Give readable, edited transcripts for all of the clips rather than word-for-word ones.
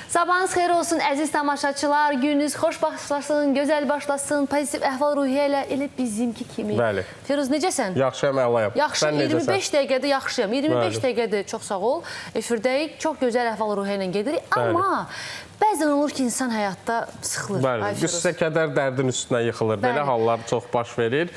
Sabahınız xeyir olsun əziz tamaşaçılar. Gününüz xoş başlasın, gözəl başlasın, pozitiv əhval-ruhiyyə ilə elə bizimki kimi. Bəli. Firuz, necəsən? Yaxşıyam, əlayam. Yaxşı, 25 dəqiqədə yaxşıyam. 25 dəqiqədə çox sağ ol. Efirdəyik, çox gözəl əhval-ruhiyyə ilə gedirik. Amma bəzən olur ki, insan həyatda sıxılır. Bəli, qüssə kədər dərdin üstünə yıxılır. Belə hallar çox baş verir.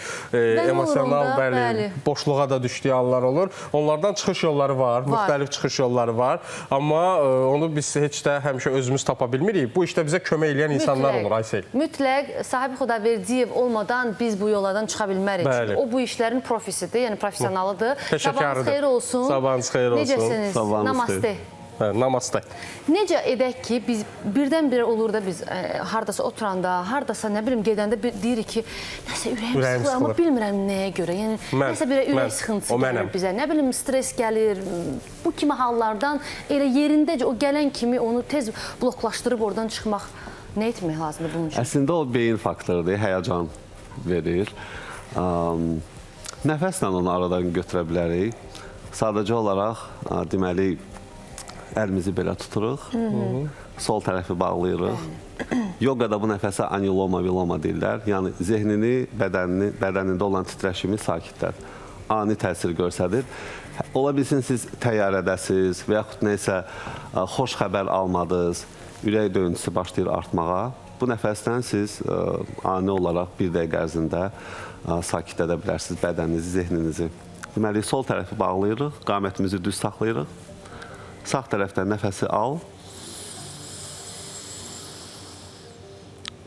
Emosional, boşluğa da düşdüyü hallar olur. Onlardan çıxış yolları var, müxtəlif çıxış yolları var. Amma onu biz heç də həmişə özümüz tapa bilmirik. Bu işdə bizə kömək edən insanlar olur, Aysel. Mütləq, sahibi Xudaverdiyev olmadan biz bu yollardan çıxa bilmərik. Çünki o bu işlərin profisidir, yəni professionalıdır. Peşəkarıdır. Sabahınız xeyir olsun. Sabahınız xeyir olsun. Necəsiniz? Namaste. Namaste. Necə edək ki, biz birdən-birə olur da biz hardasa oturanda, hardasa nə bilim gedəndə deyirik ki, nəsə ürəyim sıxılır, amma bilmirəm nəyə görə. Yəni nəsə bir ürək sıxıntısı gəlir bizə. Nə bilim stres gəlir. Bu kimi hallardan elə yerindəcə o gələn kimi onu tez bloklaşdırıb oradan çıxmaq nə etmək lazımdır bunun üçün? Əslində o beyin faktorudur, həyəcan verir. Nəfəslə onu aradan götürə bilərik. Sadəcə olaraq deməli əlimizi belə tuturuq, sol tərəfi bağlayırıq. Yoqada bu nəfəsə aniloma, viloma deyirlər. Yəni, zehnini, bədənində olan titrəşimi sakitlər. Ani təsir göstərir. Ola bilsin, siz təyyarədəsiz və yaxud neysə xoş xəbər almadınız, ürək döyüntüsü başlayır artmağa. Bu nəfəsdən siz ani olaraq bir dəqiqə ərzində sakit edə bilərsiniz bədəninizi, zehninizi. Deməli, sol tərəfi bağlayırıq, qamətimizi düz saxlayırıq. Sağ tərəfdən nəfəsi al,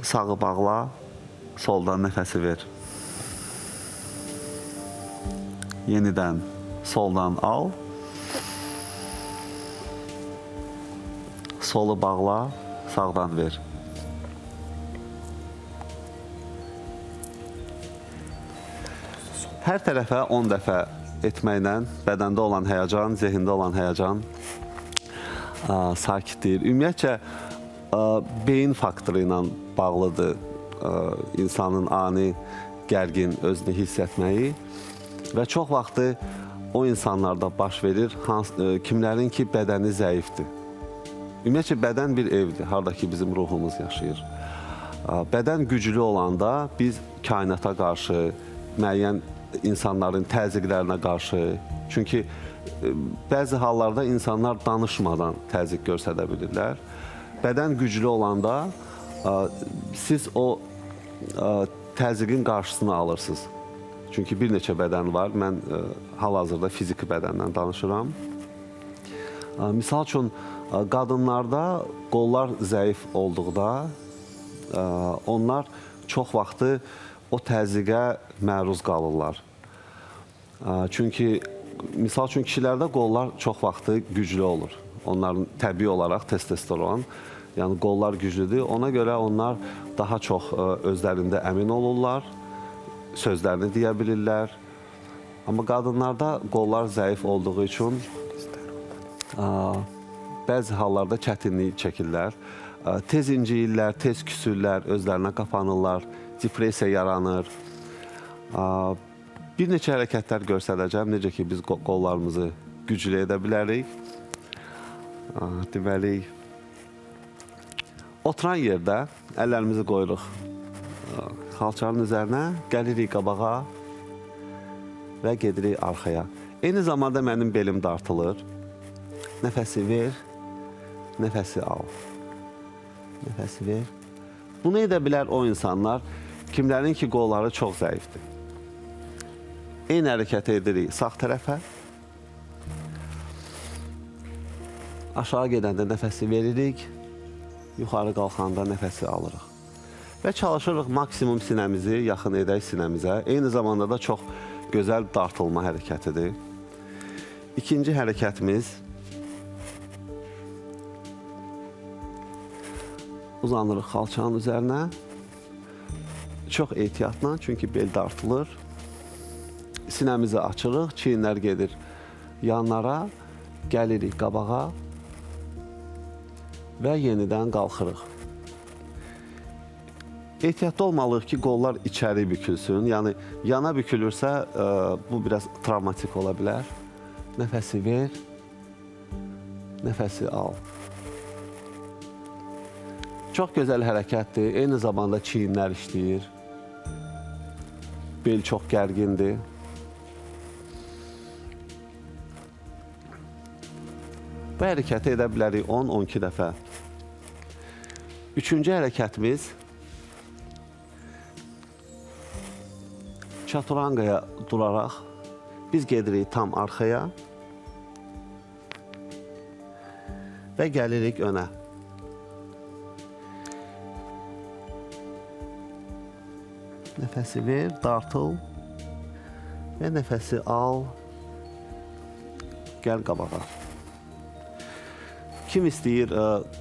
sağı bağla, soldan nəfəsi ver. Yenidən soldan al, solu bağla, sağdan ver. Hər tərəfə 10 dəfə etməklə bədəndə olan həyəcan, zehində olan həyəcan sakitdir. Ümumiyyətcə, beyin faktoru ilə bağlıdır insanın ani, gərgin özünü hiss etməyi və çox vaxtı o insanlarda baş verir, kimlərin ki, bədəni zəifdir. Ümumiyyətcə, bədən bir evdir, haradakı bizim ruhumuz yaşayır. Bədən güclü olanda biz kainata qarşı, müəyyən insanların təzyiqlərinə qarşı, çünki bəzi hallarda insanlar danışmadan təzyiq göstərə bilirlər. Bədən güclü olanda siz o təzyiqin qarşısını alırsınız. Çünki bir neçə bədən var. Mən hal-hazırda fiziki bədəndən danışıram. Misal üçün, qadınlarda qollar zəif olduqda onlar çox vaxtı o təzyiqə məruz qalırlar. Çünki misal üçün, kişilərdə qollar çox vaxtı güclü olur. Onların təbii olaraq testosteron, yəni qollar güclüdür. Ona görə onlar daha çox özlərində əmin olurlar, sözlərini deyə bilirlər. Amma qadınlarda qollar zəif olduğu üçün bəzi hallarda çətinlik çəkirlər. Tez inciyirlər, tez küsürlər, özlərinə qapanırlar, depressiya yaranır. Bir neçə hərəkətlər göstərəcəm, necə ki, biz qollarımızı güclü edə bilərik. Deməli, oturan yerdə əllərimizi qoyuruq xalçanın üzərinə, gəlirik qabağa və gedirik arxaya. Eyni zamanda mənim belim dartılır. Nəfəsi ver, nəfəsi al. Nəfəsi ver. Bunu edə bilər o insanlar, kimlərin ki, qolları çox zəifdir. Eyni hərəkəti edirik sağ tərəfə. Aşağı gedəndə nəfəsi veririk. Yuxarı qalxanda nəfəsi alırıq. Və çalışırıq maksimum sinəmizi yaxın edək sinəmizə. Eyni zamanda da çox gözəl dartılma hərəkətidir. İkinci hərəkətimiz uzanırıq xalçanın üzərinə. Çox ehtiyatla, çünki bel dartılır. Sinəmizi açırıq, çiyinlər gedir yanlara, gəlirik qabağa və yenidən qalxırıq. Ehtiyatlı olmalıyıq ki, qollar içəri bükülsün. Yəni, yana bükülürsə, bu biraz travmatik ola bilər. Nəfəsi ver, nəfəsi al. Çox gözəl hərəkətdir. Eyni zamanda çiyinlər işləyir. Bel çox gərgindir. Bu hərəkəti edə bilərik 10-12 dəfə. Üçüncü hərəkətimiz çaturangaya duraraq biz gedirik tam arxaya və gəlirik önə. Nəfəsi ver, dartıl və nəfəsi al, gəl qabağa. Kim istəyir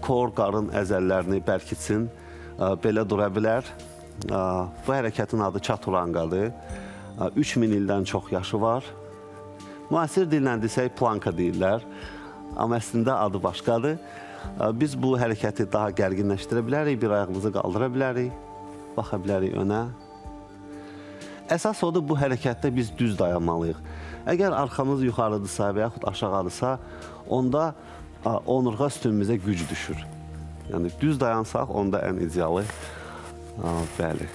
kor, qarın əzəllərini bərkitsin, belə dura bilər. Bu hərəkətin adı çaturangadır. 3000 ildən çox yaşı var. Müasir dillə desək planka deyirlər, amma əslində adı başqadır. Biz bu hərəkəti daha gərginləşdirə bilərik, bir ayağımızı qaldıra bilərik, baxa bilərik önə. Əsas odur, bu hərəkətdə biz düz dayanmalıyıq. Əgər arxamız yuxarıdırsa və yaxud aşağıdırsa, onda onurğa üstümüzə güc düşür. Yəni, düz dayansaq, onda ən idealı. Bəli.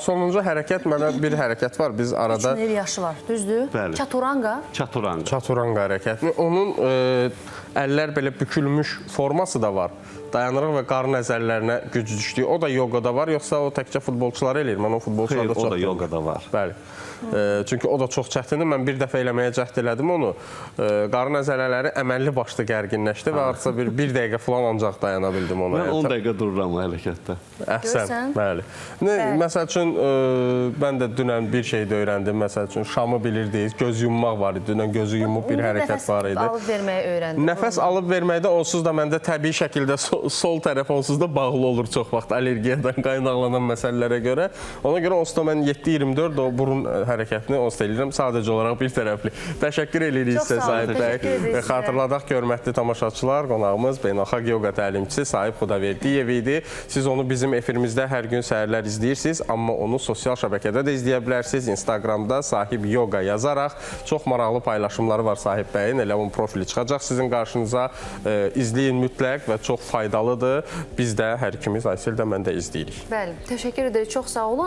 Sonuncu hərəkət, mənə bir hərəkət var. Biz arada... 3000 il yaşı var, düzdür? Bəli. Çaturanga. Çaturanga. Çaturanga hərəkətini. Onun əllər belə bükülmüş forması da var. Dayanırıq və qarın əzəllərinə güc düşdüyü. O da yoqada var, yoxsa o təkcə futbolçular eləyir? Mən o futbolçularda çox... O da yoqada var. Bəli. Çünki o da çox çətindir. Mən bir dəfə eləməyə cəhd elədim onu. Qarın əzələləri əməlli başlı gərginləşdi və artıq bir dəqiqə falan ancaq dayana bildim ona. Mən 10 dəqiqə dururam o hərəkətdə. Əhsən, bəli. Məsəl üçün, mən də dünən bir şey də öyrəndim. Məsəl üçün, şamı bilirdiniz, göz yummaq var idi. Dünən gözü yumub bir hərəkət var idi. Nəfəs alıb verməyi öyrəndim. Nəfəs alıb verməkdə onsuz da məndə təbii şəkildə sol tərəf onsuz da bağlı olur çox vaxt allergiyadan qaynaqlanan məsələlərə görə. Ona görə onsuz da mən 7-24 o burun hərəkətini onsuz da eləyirəm. Sadəcə olaraq bir tərəfli. Təşəkkür edirik sizə Sahib bəy. Xatırladaq görməkli tamaşaçılar, qonağımız beynəlxalq yoga təlimçisi Sahib Xudaverdiyev idi. Siz onu bizim efirimizdə hər gün səhərlər izləyirsiniz, amma onu sosial şəbəkədə də izləyə bilərsiniz. Instagramda Sahib Yoga yazaraq çox maraqlı paylaşımları var Sahib bəyin. Elə onun profili çıxacaq sizin qarşınıza. İzləyin mütləq və çox faydalıdır. Biz də hər ikimiz, Aysel də mən də izləyirik. Bəli, təşəkkür edirik. Çox sağ olun.